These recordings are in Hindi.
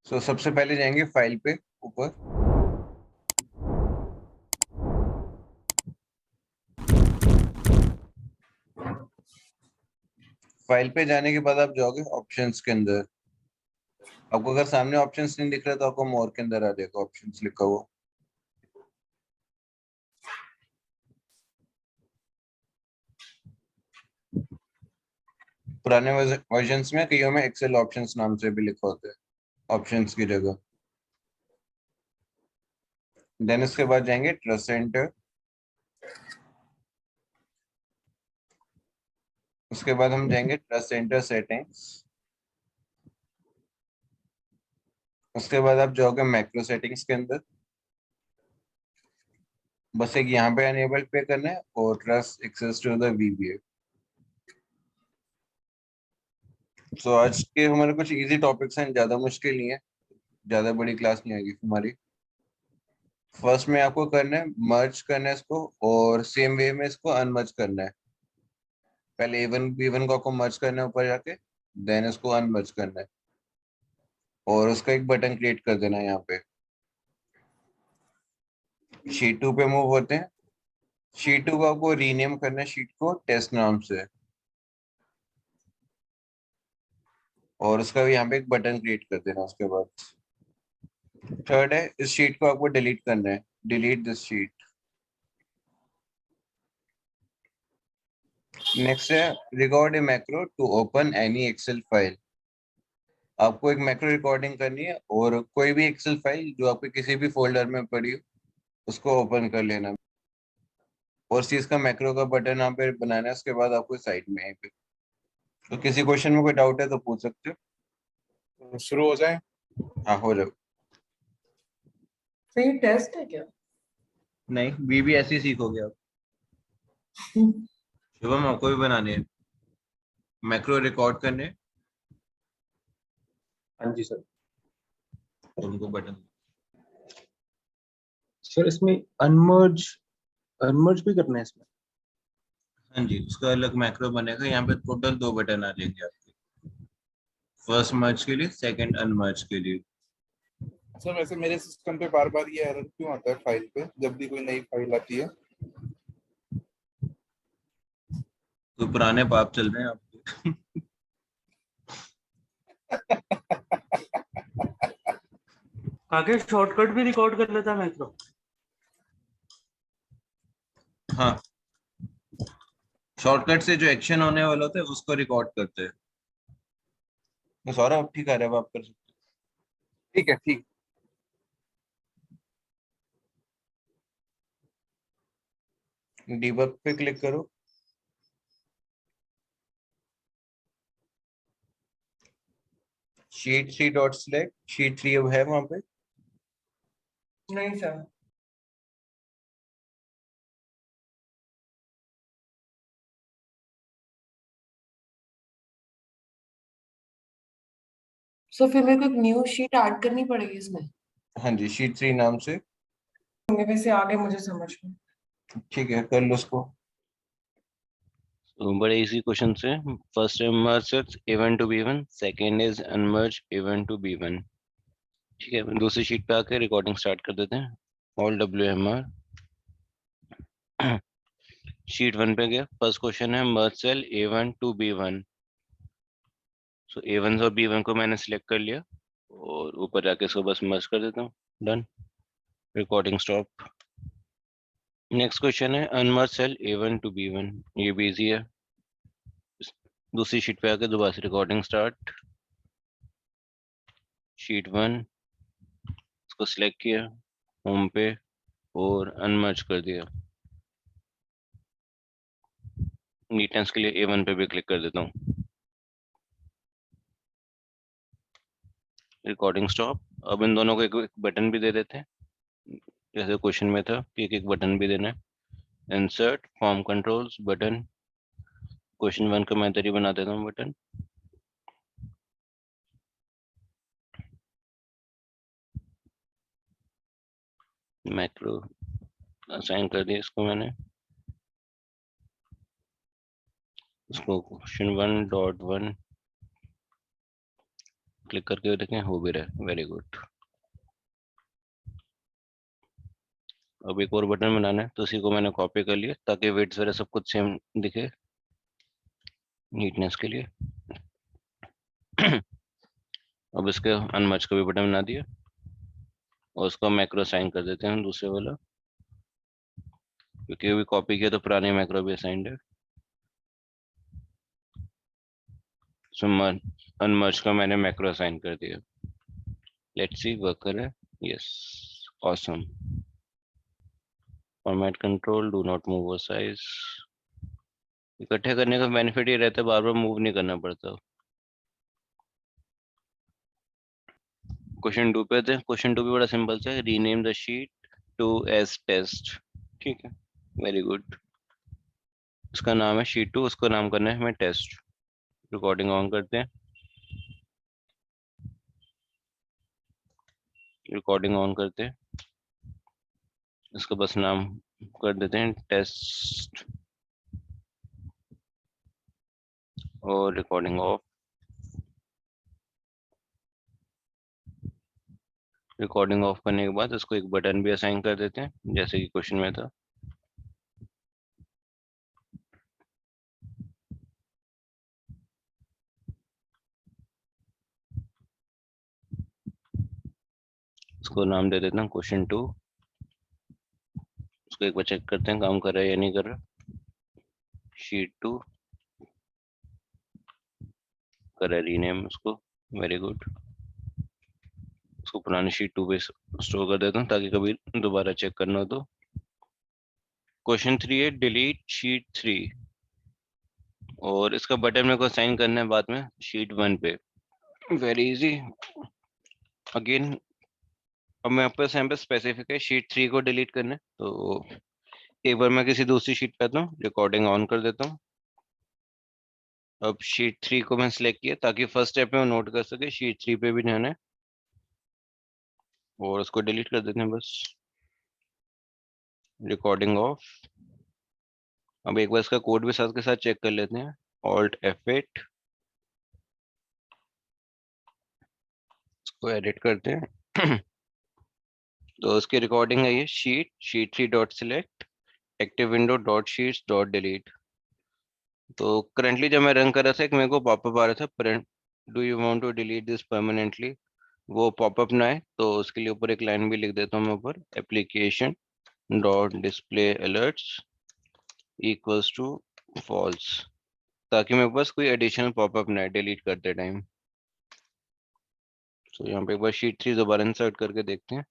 सबसे पहले जाएंगे फाइल पे ऊपर। फाइल पे जाने के बाद आप जाओगे ऑप्शंस के अंदर। आपको अगर सामने ऑप्शंस नहीं दिख रहा तो आपको मोर के अंदर आ जाएगा ऑप्शंस लिखा हुआ। पुराने वर्जन्स में कईयों में एक्सेल ऑप्शंस नाम से भी लिखा होता है ऑप्शंस की जगह। देन इसके बाद जाएंगे ट्रस्ट सेंटर। उसके बाद हम जाएंगे ट्रस्ट सेंटर सेटिंग्स। उसके बाद आप जाओगे मैक्रो सेटिंग्स के अंदर। बस एक यहाँ पे अनेबल पे करना है और trust access to the VBA. आज के हमारे कुछ इजी टॉपिक्स हैं, ज्यादा मुश्किल नहीं है, ज्यादा बड़ी क्लास नहीं आएगी हमारी। फर्स्ट में आपको करना है मर्ज करना है इसको, और सेम वे में इसको अनमर्ज करना है। पहले A1 B1 को आपको मर्ज करना है ऊपर जाके, देन इसको अनमर्ज करना है और उसका एक बटन क्रिएट कर देना है यहाँ पे। शीट 2 पे मूव होते हैं। शीट 2 को आपको रीनेम करना है शीट को टेस्ट नाम से, और उसका भी यहाँ पे एक बटन क्रिएट कर देना उसके बाद। थर्ड है इस शीट को आपको डिलीट करना है, डिलीट दिस शीट। नेक्स्ट है record a macro to open any Excel file. आपको एक मैक्रो रिकॉर्डिंग करनी है और कोई भी एक्सेल फाइल जो आपके किसी भी फोल्डर में पड़ी हो उसको ओपन कर लेना। और चीज का मैक्रो का बटन यहाँ पे बनाना है, उसके बाद आपको साइड में यहीं पे। तो किसी क्वेश्चन में कोई डाउट है तो पूछ सकते तो शुरू हो जाए। हो। हाँ हो जाओ। तो ये टेस्ट है क्या? नहीं, भी ऐसे ही सीखोगे आप। शुभम आपको भी बनाने हैं मैक्रो रिकॉर्ड करने, हाँ जी सर। और उनको बटन। सर इसमें अनमर्ज अनमर्ज भी करना है इसमें? हाँ जी, उसका अलग मैक्रो बनेगा। यहाँ पे टोटल 2 बटन आ जाएंगे आपके, फर्स्ट मर्ज के लिए, सेकंड अनमर्ज के लिए। सर वैसे मेरे सिस्टम पे बार बार ये एरर क्यों आता है फाइल पे जब भी कोई नई फाइल आती है? तो पुराने पाप चल रहे हैं आपके। आगे शॉर्टकट भी रिकॉर्ड कर लेता मैक्रो। हाँ, शॉर्टकट से जो एक्शन होने वाला होता है उसको रिकॉर्ड करते हैं। तो सौरभ ठीक है, अब आप कर सकते ठीक है ठीक। हो। डीबग पे क्लिक करो। शीट 3 डॉट सिलेक्ट, शीट 3 अब है वहां पे। नहीं सर। सो फिर मेरे को एक न्यू शीट ऐड करनी पड़ेगी इसमें? हाँ जी, शीट 3 नाम से। वैसे आगे मुझे समझ में। ठीक है, कर लो उसको। तो बड़े इजी क्वेश्चन से। फर्स्ट है merge A1 to B1, second is unmerge A1 to B1। ठीक है, दूसरी शीट पे आके रिकॉर्डिंग स्टार्ट कर देते हैं। All WMR। शीट 1 पे गया। फर्स्ट क्वेश्चन है मर्ज cell A1 to B1। So A1 और B1 को मैंने सिलेक्ट कर लिया और ऊपर जाके इसको बस मर्ज कर देता हूँ। Done. Recording stop. Next question है unmerge cell A1 to B1। ये भी इजी है। दूसरी शीट पे आके दोबारा से रिकॉर्डिंग स्टार्ट। शीट 1 इसको सिलेक्ट किया होम पे और अनमर्ज कर दिया। नीटनेस के लिए A1 पे भी क्लिक कर देता हूँ। Recording stop. अब इन दोनों को एक बटन भी दे देते हैं, जैसे क्वेश्चन में था कि एक बटन भी देना है। Insert form controls button. Question 1 का मैं इधर ही बना देता हूँ बटन। मैक्रो असाइन कर दिया इसको मैंने। इसको क्वेश्चन 1.1 क्लिक करके देखें, हो भी रहा है, वेरी गुड। अब एक और बटन बनाना है, तो उसी को मैंने कॉपी कर लिया ताकि वेट्स वगैरह सब कुछ सेम दिखे नीटनेस के लिए। अब इसके अनमर्ज का भी बटन बना दिया और उसको मैक्रो असाइन कर देते हैं दूसरे वाला, क्योंकि अभी कॉपी किया तो पुराने मैक्रो भी असाइंड है। सो अनमर्ज का मैंने मैक्रो असाइन कर दिया। लेट्स सी वर्क कर रहा है। Yes, awesome. Format control, do not move और साइज। इकट्ठे करने का बेनिफिट ये रहता है, बार बार मूव नहीं करना पड़ता। क्वेश्चन 2 पे आते हैं। क्वेश्चन 2 भी बड़ा सिंपल सा है, rename the sheet to as test. ठीक है, वेरी गुड। इसका नाम है शीट 2, उसको नाम करना है हमें टेस्ट। रिकॉर्डिंग ऑन करते हैं, रिकॉर्डिंग ऑन करते हैं, इसका बस नाम कर देते हैं टेस्ट और रिकॉर्डिंग ऑफ। रिकॉर्डिंग ऑफ करने के बाद इसको एक बटन भी असाइन कर देते हैं जैसे कि क्वेश्चन में था। इसको नाम दे देते हैं क्वेश्चन 2। इसको एक बार चेक करते हैं काम कर रहा है या नहीं कर रहा। शीट 2 कर रहा है रीनेम उसको, वेरी गुड। उसको पुरानी शीट 2 पे स्टोर कर देता हूँ ताकि कभी दोबारा चेक करना हो तो। क्वेश्चन 3 है डिलीट शीट 3, और इसका बटन मेरे को साइन करना है बाद में शीट 1 पे। Very easy. अगेन अब मैं आपको यहाँ पे स्पेसिफिक है शीट 3 को डिलीट करना है, तो एक बार मैं किसी दूसरी शीट पे आता हूँ, रिकॉर्डिंग ऑन कर देता हूँ। अब शीट 3 को मैं सिलेक्ट किया ताकि फर्स्ट स्टेप में नोट कर सके शीट 3 पे भी ध्यान है, और उसको डिलीट कर देते हैं बस। Recording of. अब एक बार इसका कोड भी साथ के साथ चेक कर लेते हैं। ऑल्ट F8, इसको एडिट करते हैं। तो उसकी रिकॉर्डिंग है ये sheet 3 dot select active window dot sheets dot delete. तो करंटली जब मैं रन कर रहा था एक मेरे को पॉपअप आ रहा था, do you want to delete this permanently. वो पॉपअप ना आए तो उसके लिए ऊपर एक लाइन भी लिख देता हूँ मैं ऊपर, application dot display alerts equals to false, ताकि मेरे पास कोई एडिशनल पॉपअप ना आए डिलीट करते टाइम। तो यहाँ पे एक बार शीट 3 दोबारा इंसर्ट करके देखते हैं।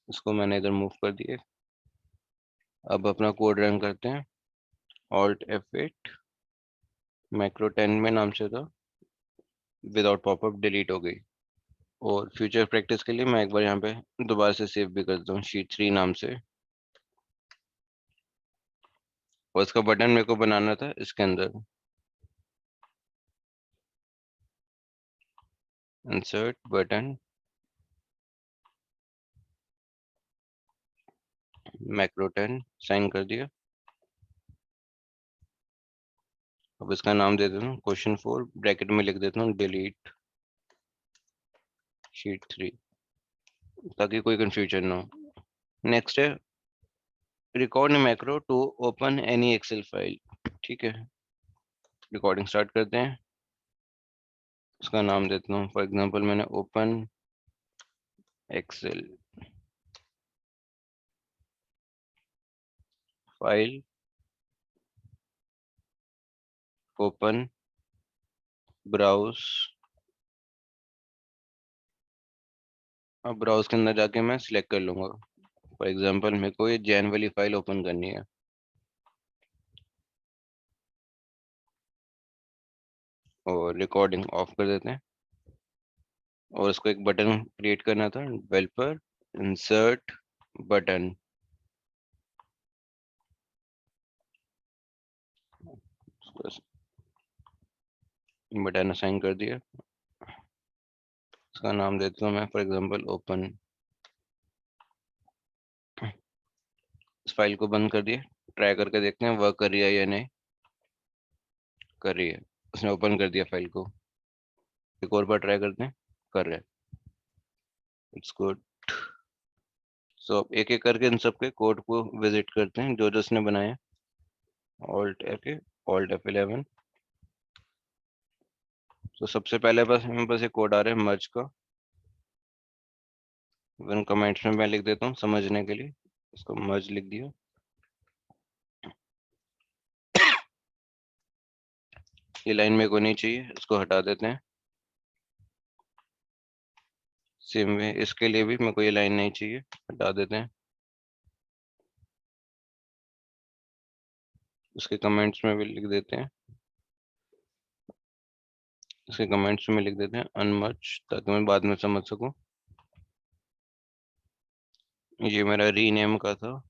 इसको मैंने इधर मूव कर दिया। अब अपना कोड रन करते हैं। ऑल्ट F8, मैक्रो 10 में नाम से था, विदाउट पॉपअप डिलीट हो गई। और फ्यूचर प्रैक्टिस के लिए मैं एक बार यहाँ पे दोबारा से सेव भी करता हूँ शीट 3 नाम से। और इसका बटन मेरे को बनाना था इसके अंदर, इंसर्ट बटन मैक्रो 10 साइन कर दिया। अब इसका नाम दे देता हूँ क्वेश्चन 4, ब्रैकेट में लिख देता हूँ डिलीट शीट 3, ताकि कोई कंफ्यूजन ना हो। नेक्स्ट है record macro to open any Excel file. ठीक है, रिकॉर्डिंग स्टार्ट करते हैं। उसका नाम देता हूँ फॉर एग्जांपल मैंने open Excel file open browse. अब ब्राउज के अंदर जाके मैं सिलेक्ट कर लूंगा, फॉर एग्जांपल मेरे को ये जैन वाली फाइल ओपन करनी है। और रिकॉर्डिंग ऑफ कर देते हैं, और इसको एक बटन क्रिएट करना था, developer insert button. Button assign कर दिया। इसका नाम देता हूँ मैं फॉर एग्जांपल ओपन। इस फाइल को बंद कर दिया, ट्राई करके देखते हैं वर्क कर रही है या नहीं। कर रही है, उसने ओपन कर दिया फाइल को। एक और बार ट्राई करते हैं, कर रहे हैं, इट्स गुड। सो अब एक एक करके इन सब के कोड को विजिट करते हैं जो जो उसने बनाए। Alt F11। तो सबसे पहले बस हमें बस एक कोड आ रहा है मर्ज का, इवन कमेंट्स में मैं लिख देता हूँ समझने के लिए, इसको मर्ज लिख दिया। ये लाइन मेरे को नहीं चाहिए, इसको हटा देते हैं। सेम वे इसके लिए भी मेरे को ये लाइन नहीं चाहिए, हटा देते हैं। उसके कमेंट्स में भी लिख देते हैं, इसके कमेंट्स में लिख देते हैं अनमर्ज, ताकि मैं बाद में समझ सकूं। ये मेरा रीनेम का था,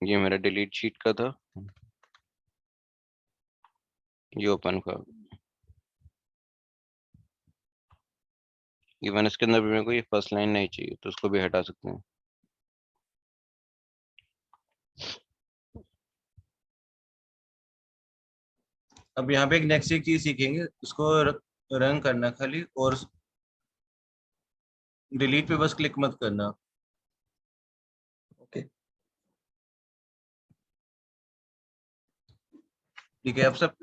ये मेरा डिलीट शीट का था, ये ओपन का। इवन इसके अंदर भी मेरे को ये फर्स्ट लाइन नहीं चाहिए, तो उसको भी हटा सकते हैं। अब यहाँ पे एक नेक्स्ट एक चीज सीखेंगे, उसको रन करना खाली, और डिलीट पे बस क्लिक मत करना। ओके। ठीक है, अब सब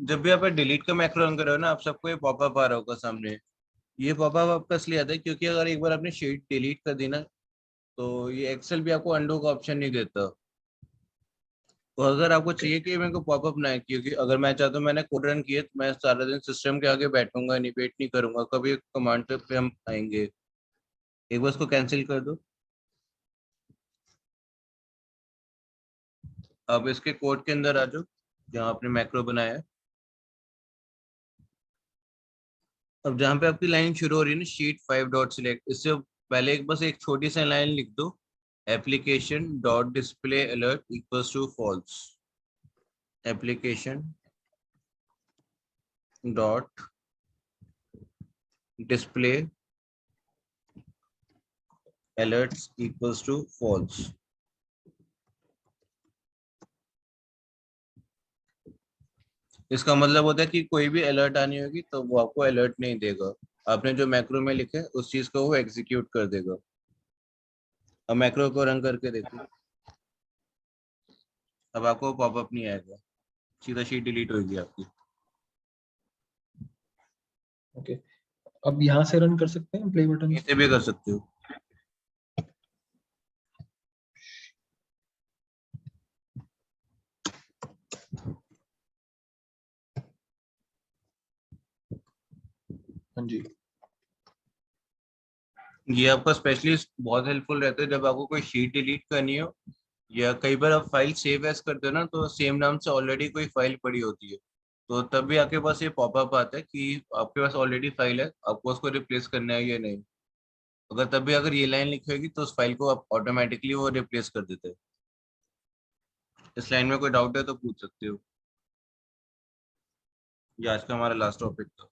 जब भी आप डिलीट का मैक्रो रन कर रहे हो ना, आप सबको ये पॉपअप आ रहा होगा सामने। ये पॉपअप आपका इसलिए आता है क्योंकि अगर एक बार आपने शीट डिलीट कर दी ना, तो ये एक्सेल भी आपको अंडू का ऑप्शन नहीं देता। तो अगर आपको चाहिए कि मेरे को पॉपअप ना है, क्योंकि अगर मैं चाहता हूँ मैंने कोड रन किया तो मैं सारा दिन सिस्टम के आगे बैठूंगा नहीं, वेट नहीं करूंगा, कभी कमांड पे हम आएंगे। एक बार उसको कैंसिल कर दो। अब इसके कोड के अंदर आ जाओ जहाँ आपने मैक्रो बनाया है। अब जहाँ पे आपकी लाइन शुरू हो रही है ना, शीट 5 डॉट सिलेक्ट, इससे पहले एक बस एक छोटी सी लाइन लिख दो, application dot display alert equals to false. Application dot display alerts equals to false। इसका मतलब होता है कि कोई भी अलर्ट आनी होगी तो वो आपको अलर्ट नहीं देगा, आपने जो मैक्रो में लिखा है उस चीज को वो एग्जीक्यूट कर देगा। अब मैक्रो को रन करके देखो, अब आपको पॉपअप नहीं आएगा, सीधा शीट डिलीट होगी आपकी। ओके, अब यहाँ से रन कर सकते हैं प्ले बटन? ऐसे भी कर सकते हो। हाँ जी। ये आपका स्पेशलिस्ट बहुत हेल्पफुल रहता है जब आपको कोई शीट डिलीट करनी हो, या कई बार आप फाइल सेव एज करते हो ना, तो सेम नाम से ऑलरेडी कोई फाइल पड़ी होती है, तो तब भी आपके पास ये पॉपअप आता है कि आपके पास ऑलरेडी फाइल है, आपको उसको रिप्लेस करना है या नहीं। अगर तब भी अगर ये लाइन लिखी होगी तो उस फाइल को आप ऑटोमेटिकली वो रिप्लेस कर देते हैं। इस लाइन में कोई डाउट है तो पूछ सकते हो। ये आज का हमारा लास्ट टॉपिक था।